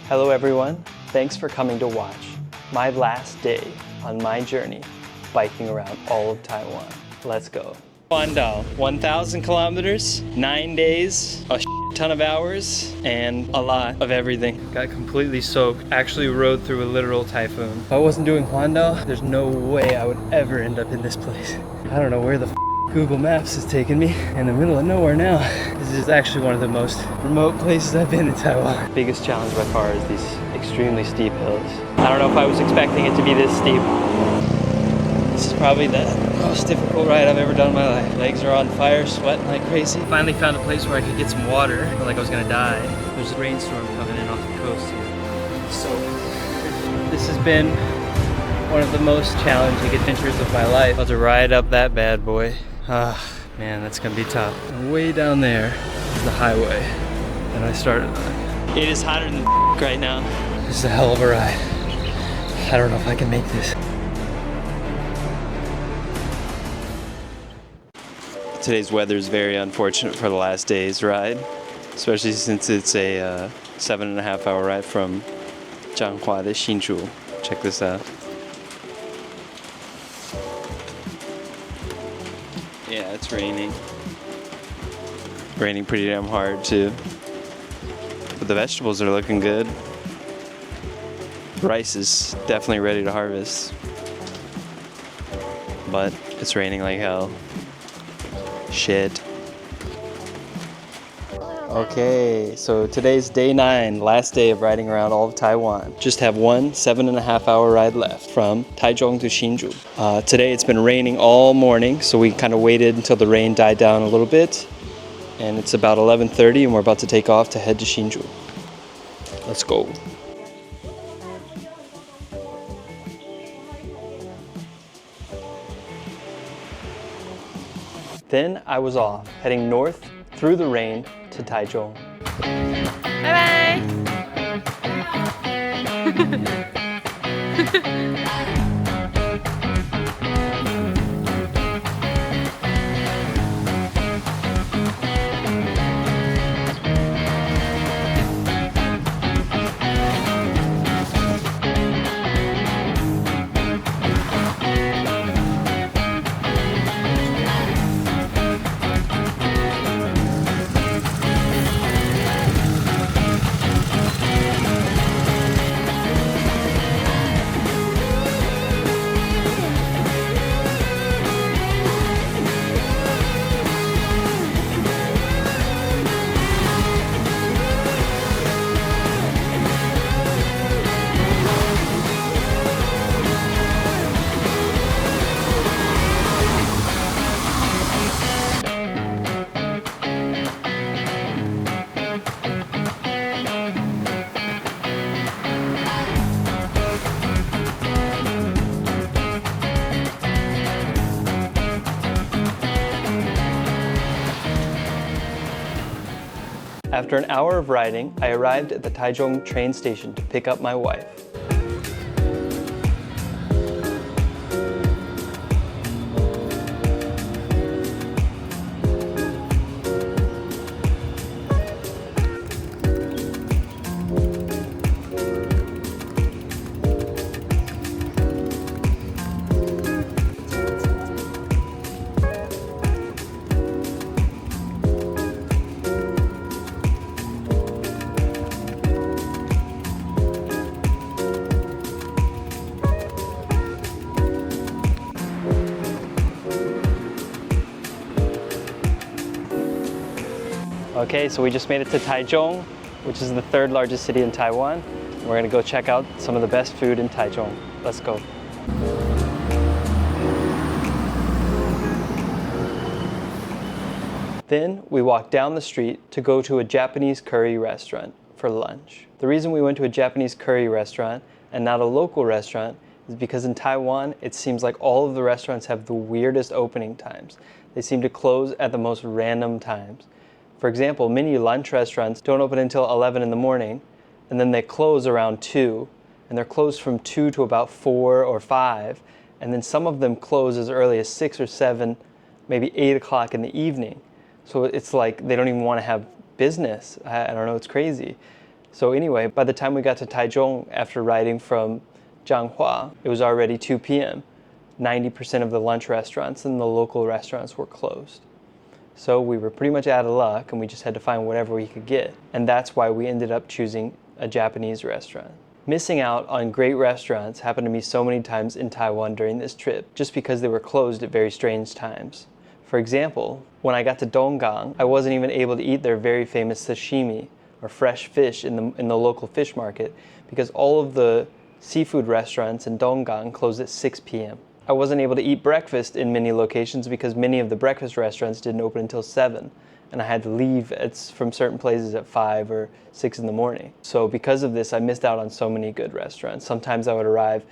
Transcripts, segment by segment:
Hello everyone, thanks for coming to watch my last day on my journey biking around all of Taiwan. Let's go. Huandao, 1,000 kilometers, 9 days, a ton of hours, and a lot of everything. Got completely soaked. Actually rode through a literal typhoon. If I wasn't doing Huandao, there's no way I would ever end up in this place. I don't know where the Google Maps is taking me. In the middle of nowhere now. This is actually one of the most remote places I've been in Taiwan. Biggest challenge by far is these extremely steep hills. I don't know if I was expecting it to be this steep. This is probably the most difficult ride I've ever done in my life. Legs are on fire, sweating like crazy. Finally found a place where I could get some water. I felt like I was gonna die. There's a rainstorm coming in off the coast here. So this has been one of the most challenging adventures of my life. About to ride up that bad boy. Ah, man, that's gonna be tough. And way down there is the highway that I started on. It is hotter than right now. This is a hell of a ride. I don't know if I can make this. Today's weather is very unfortunate for the last day's ride, especially since it's a 7.5 hour ride from Changhua to Hsinchu. Check this out. Yeah, it's raining. Raining pretty damn hard too. But the vegetables are looking good. Rice is definitely ready to harvest. But it's raining like hell. Shit. Okay, so today's day 9, last day of riding around all of Taiwan. Just have one 7.5 hour ride left from Taichung to Hsinchu. Today it's been raining all morning, so we kind of waited until the rain died down a little bit. And it's about 11:30 and we're about to take off to head to Hsinchu. Let's go. Then I was off, heading north through the rain to Taichung. Bye bye! After an hour of riding, I arrived at the Taichung train station to pick up my wife. Okay, so we just made it to Taichung, which is the 3rd largest city in Taiwan. We're gonna go check out some of the best food in Taichung. Let's go. Then we walked down the street to go to a Japanese curry restaurant for lunch. The reason we went to a Japanese curry restaurant and not a local restaurant is because in Taiwan, it seems like all of the restaurants have the weirdest opening times. They seem to close at the most random times. For example, many lunch restaurants don't open until 11 in the morning, and then they close around 2, and they're closed from 2 to about 4 or 5, and then some of them close as early as 6 or 7, maybe 8 o'clock in the evening. So it's like they don't even want to have business. I don't know, it's crazy. So anyway, by the time we got to Taichung after riding from Changhua, it was already 2 p.m. 90% of the lunch restaurants and the local restaurants were closed. So we were pretty much out of luck and we just had to find whatever we could get. And that's why we ended up choosing a Japanese restaurant. Missing out on great restaurants happened to me so many times in Taiwan during this trip, just because they were closed at very strange times. For example, when I got to Donggang, I wasn't even able to eat their very famous sashimi, or fresh fish in the local fish market, because all of the seafood restaurants in Donggang closed at 6 p.m. I wasn't able to eat breakfast in many locations because many of the breakfast restaurants didn't open until 7, and I had to leave from certain places at 5 or 6 in the morning. So because of this, I missed out on so many good restaurants. Sometimes I would arrive,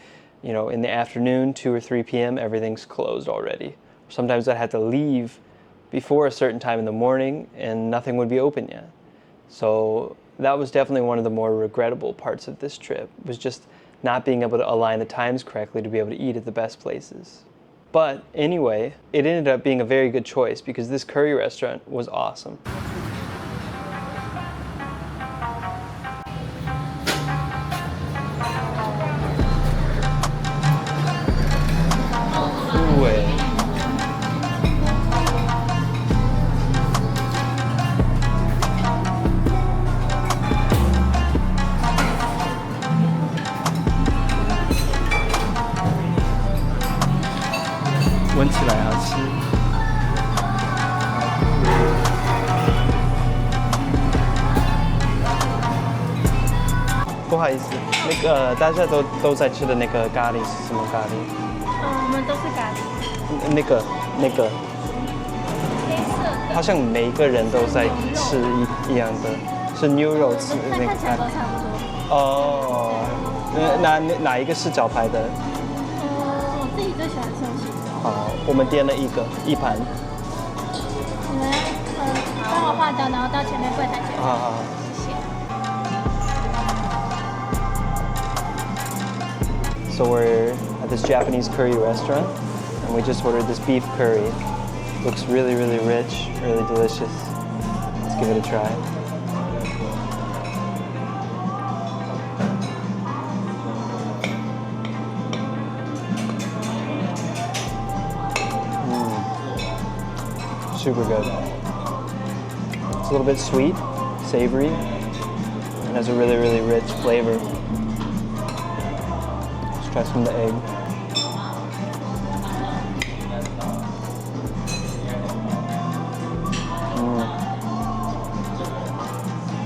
in the afternoon, 2 or 3 p.m., everything's closed already. Sometimes I'd have to leave before a certain time in the morning and nothing would be open yet. So that was definitely one of the more regrettable parts of this trip, was just not being able to align the times correctly to be able to eat at the best places. But anyway, it ended up being a very good choice because this curry restaurant was awesome.闻起来好吃。不好意思，大家都在吃的那个咖喱是什么咖喱？我们都是咖喱。那个，黑色的。好像每个人都在吃一样的，是牛肉吃那个看起来都差不多。哦，哪一个是脚排的？我自己最喜欢寿喜。好，我们点了一盘。你们帮我画刀，然后到前面柜台结账。好，谢谢。So we're at this Japanese curry restaurant, and we just ordered this beef curry. Looks really, really rich, really delicious. Let's give it a try. Super good. It's a little bit sweet, savory, and has a really, really rich flavor. Let's try some of the egg.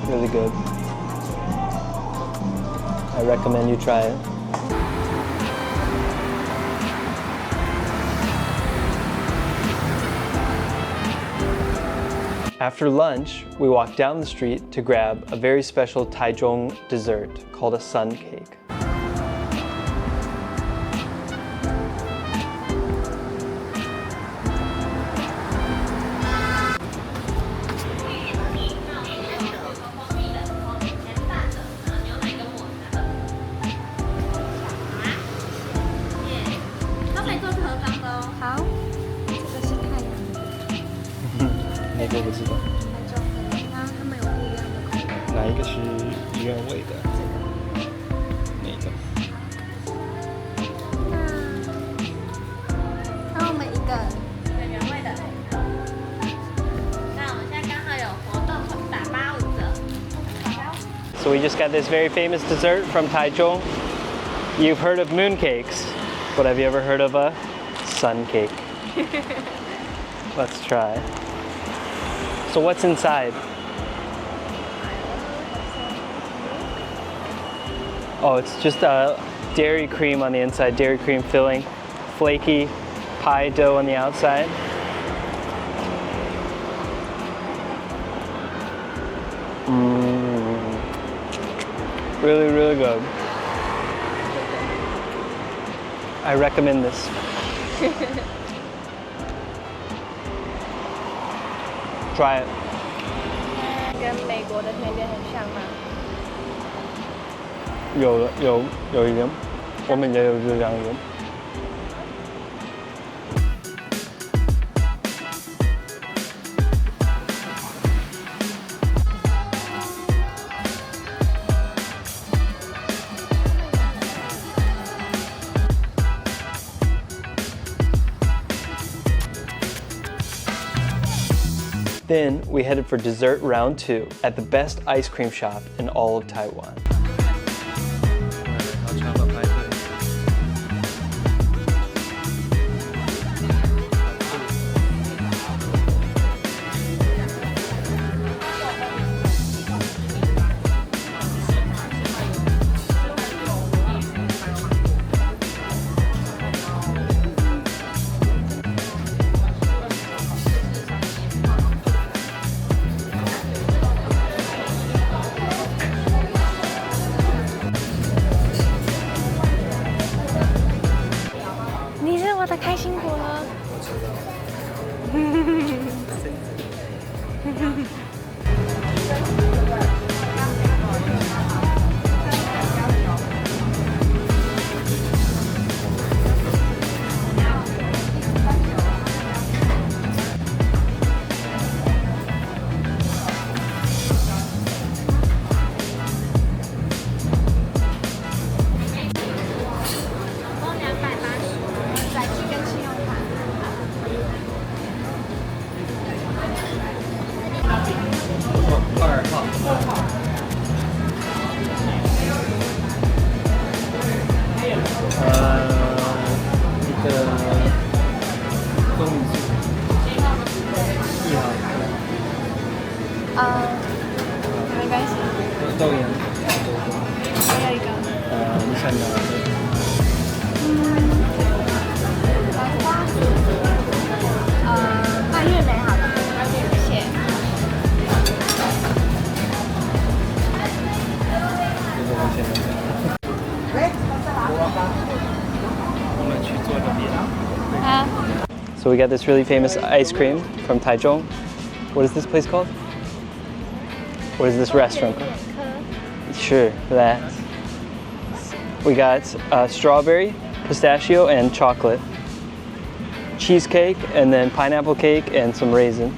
Really good. I recommend you try it. After lunch, we walked down the street to grab a very special Taichung dessert called a suncake.我不知道，他们有不一样的口味。哪一个是原味的？哪个？那我们一个原味的。那我们现在刚好有活动，打85折。So we just got this very famous dessert from Taichung. You've heard of mooncakes, but have you ever heard of a sun cake? Let's try. So what's inside? Oh, it's just dairy cream on the inside, dairy cream filling, flaky pie dough on the outside. Really, really good. I recommend this. Try it. 跟美国的甜点很像吗？有一点，我们也有这两个。Then we headed for dessert round 2 at the best ice cream shop in all of Taiwan. So we got this really famous ice cream from Taichung. What is this place called? What is this restaurant called? Sure, that. We got strawberry, pistachio, and chocolate. Cheesecake, and then pineapple cake, and some raisin.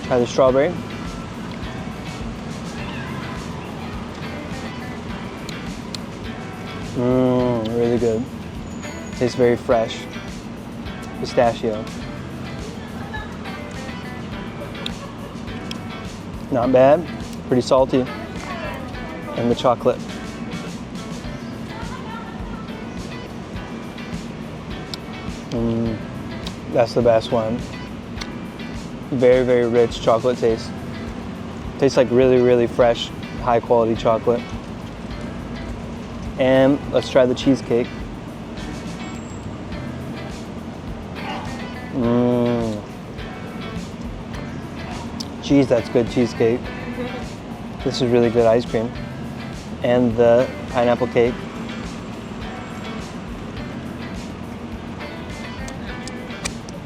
Try the strawberry. Really good. Tastes very fresh. Pistachio. Not bad. Pretty salty. And the chocolate. That's the best one. Very, very rich chocolate taste. Tastes like really, really fresh, high quality chocolate. And let's try the cheesecake. Geez, that's good cheesecake. This is really good ice cream. And the pineapple cake.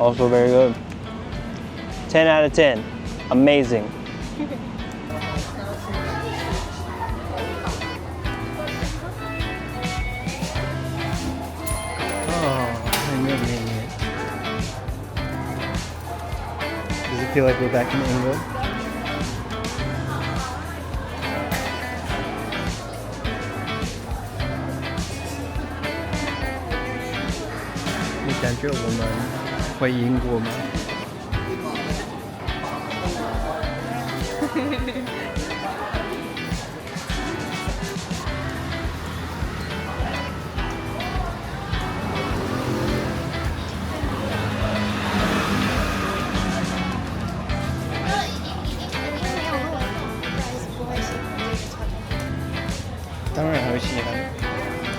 Also very good. 10 out of 10. Amazing. Does it feel like we're back in England? You 感觉我们回英国吗？当然会喜欢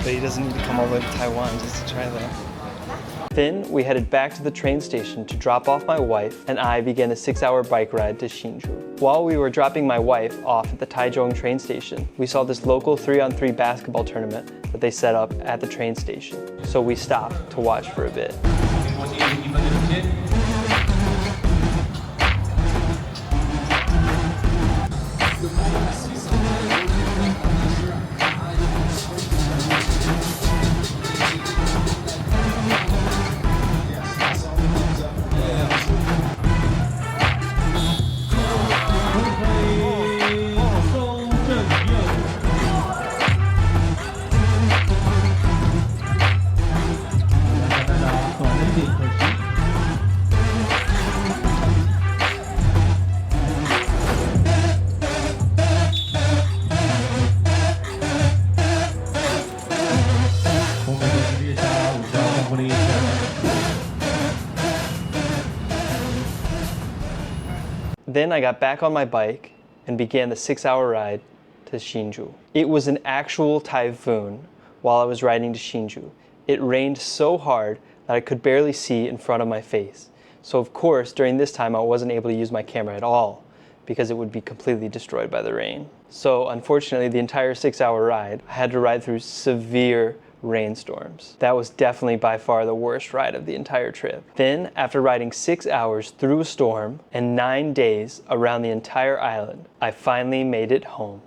but he doesn't need to come all the way to Taiwan just to try that. Then we headed back to the train station to drop off my wife, and I began a 6-hour bike ride to Hsinchu. While we were dropping my wife off at the Taichung train station, we saw this local 3-on-3 basketball tournament that they set up at the train station. So we stopped to watch for a bit. Then I got back on my bike and began the 6-hour ride to Hsinchu. It was an actual typhoon while I was riding to Hsinchu. It rained so hard that I could barely see in front of my face. So of course, during this time I wasn't able to use my camera at all because it would be completely destroyed by the rain. So unfortunately, the entire 6-hour ride, I had to ride through severe rainstorms. That was definitely by far the worst ride of the entire trip. Then, after riding 6 hours through a storm and 9 days around the entire island, I finally made it home.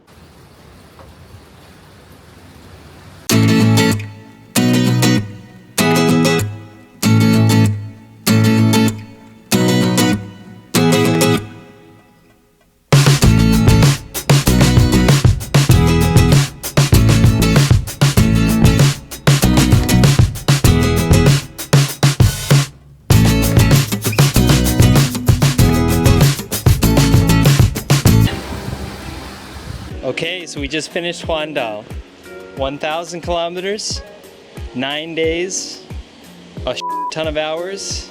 Okay, so we just finished huandao. 1,000 kilometers, 9 days, a ton of hours,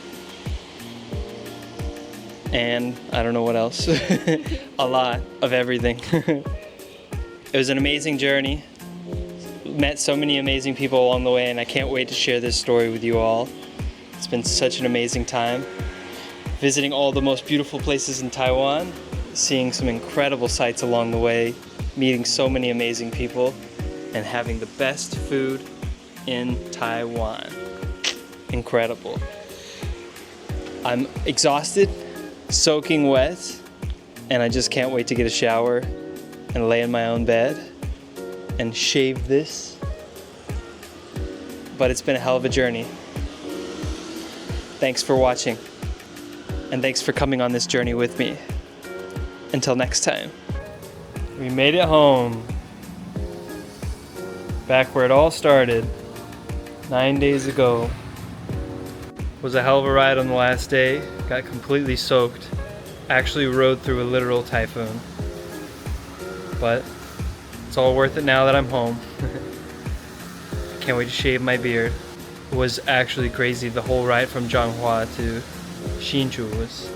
and I don't know what else. A lot of everything. It was an amazing journey. Met so many amazing people along the way, and I can't wait to share this story with you all. It's been such an amazing time. Visiting all the most beautiful places in Taiwan, seeing some incredible sights along the way, meeting so many amazing people, and having the best food in Taiwan. Incredible. I'm exhausted, soaking wet, and I just can't wait to get a shower and lay in my own bed and shave this. But it's been a hell of a journey. Thanks for watching, and thanks for coming on this journey with me. Until next time. We made it home. Back where it all started 9 days ago. Was a hell of a ride on the last day. Got completely soaked. Actually rode through a literal typhoon. But it's all worth it now that I'm home. Can't wait to shave my beard. It was actually crazy. The whole ride from Changhua to Hsinchu was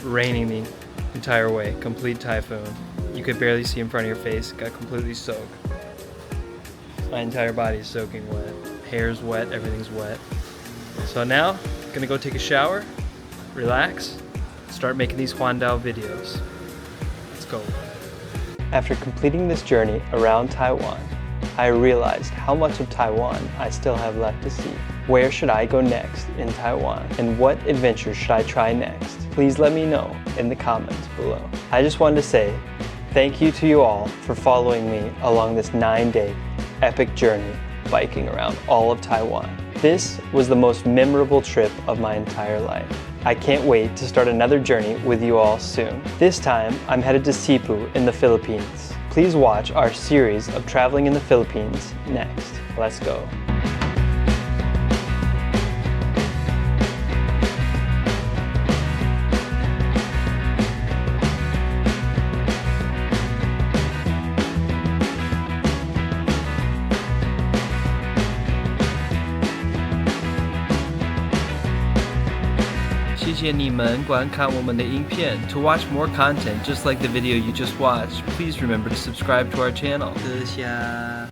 raining the entire way. Complete typhoon. You could barely see in front of your face. Got completely soaked. My entire body is soaking wet. Hair's wet, everything's wet. So now, gonna go take a shower, relax, start making these huandao videos. Let's go. After completing this journey around Taiwan, I realized how much of Taiwan I still have left to see. Where should I go next in Taiwan? And what adventure should I try next? Please let me know in the comments below. I just wanted to say thank you to you all for following me along this 9-day epic journey biking around all of Taiwan. This was the most memorable trip of my entire life. I can't wait to start another journey with you all soon. This time, I'm headed to Cebu in the Philippines. Please watch our series of traveling in the Philippines next. Let's go.谢谢你们观看我们的影片. To watch more content just like the video you just watched, please remember to subscribe to our channel. 谢谢。